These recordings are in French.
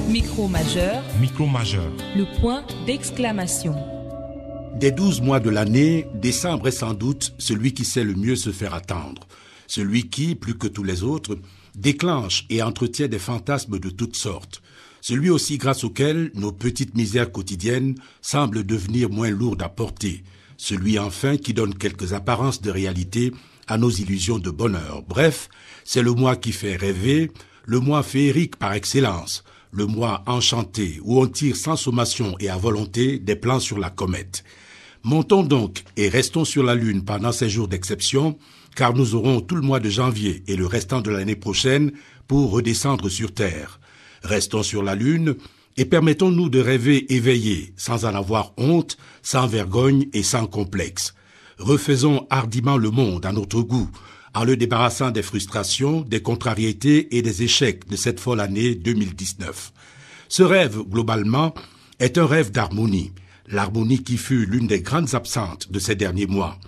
Micro majeur. Micro majeur. Le point d'exclamation. Des 12 mois de l'année, décembre est sans doute celui qui sait le mieux se faire attendre. Celui qui, plus que tous les autres, déclenche et entretient des fantasmes de toutes sortes. Celui aussi grâce auquel nos petites misères quotidiennes semblent devenir moins lourdes à porter. Celui enfin qui donne quelques apparences de réalité à nos illusions de bonheur. Bref, c'est le mois qui fait rêver, le mois féerique par excellence, le mois enchanté où on tire sans sommation et à volonté des plans sur la comète. Montons donc et restons sur la Lune pendant ces jours d'exception, car nous aurons tout le mois de janvier et le restant de l'année prochaine pour redescendre sur Terre. Restons sur la Lune et permettons-nous de rêver éveillés, sans en avoir honte, sans vergogne et sans complexe. Refaisons hardiment le monde à notre goût, en le débarrassant des frustrations, des contrariétés et des échecs de cette folle année 2019. Ce rêve, globalement, est un rêve d'harmonie, l'harmonie qui fut l'une des grandes absentes de ces derniers mois.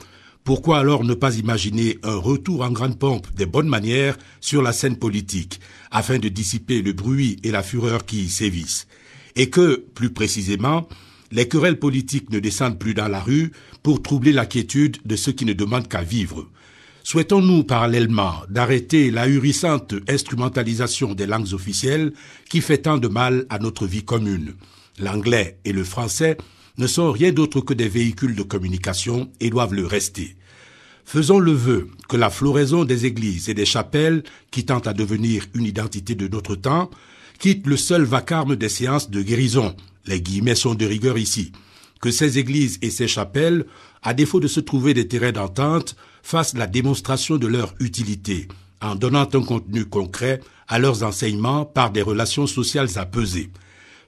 Pourquoi alors ne pas imaginer un retour en grande pompe des bonnes manières sur la scène politique, afin de dissiper le bruit et la fureur qui y sévissent, et que, plus précisément, les querelles politiques ne descendent plus dans la rue pour troubler la quiétude de ceux qui ne demandent qu'à vivre. Souhaitons-nous parallèlement d'arrêter l'ahurissante instrumentalisation des langues officielles qui fait tant de mal à notre vie commune. L'anglais et le français ne sont rien d'autre que des véhicules de communication et doivent le rester. Faisons le vœu que la floraison des églises et des chapelles, qui tentent à devenir une identité de notre temps, quitte le seul vacarme des séances de guérison. Les guillemets sont de rigueur ici. Que ces églises et ces chapelles, à défaut de se trouver des terrains d'entente, fassent la démonstration de leur utilité, en donnant un contenu concret à leurs enseignements par des relations sociales apaisées.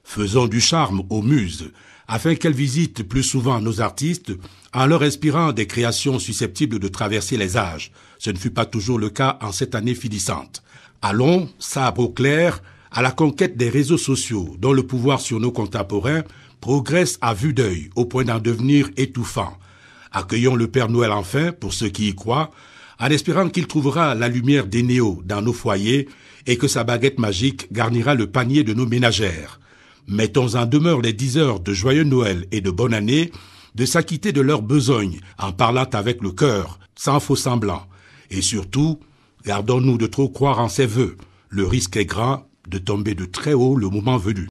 Faisons du charme aux muses, afin qu'elles visitent plus souvent nos artistes, en leur inspirant des créations susceptibles de traverser les âges. Ce ne fut pas toujours le cas en cette année finissante. Allons, sabre au clair, à la conquête des réseaux sociaux, dont le pouvoir sur nos contemporains progresse à vue d'œil, au point d'en devenir étouffant. Accueillons le Père Noël enfin, pour ceux qui y croient, en espérant qu'il trouvera la lumière des néos dans nos foyers et que sa baguette magique garnira le panier de nos ménagères. Mettons en demeure les diseurs de joyeux Noël et de bonne année de s'acquitter de leurs besognes en parlant avec le cœur, sans faux semblant. Et surtout, gardons-nous de trop croire en ses vœux. Le risque est grand de tomber de très haut le moment venu.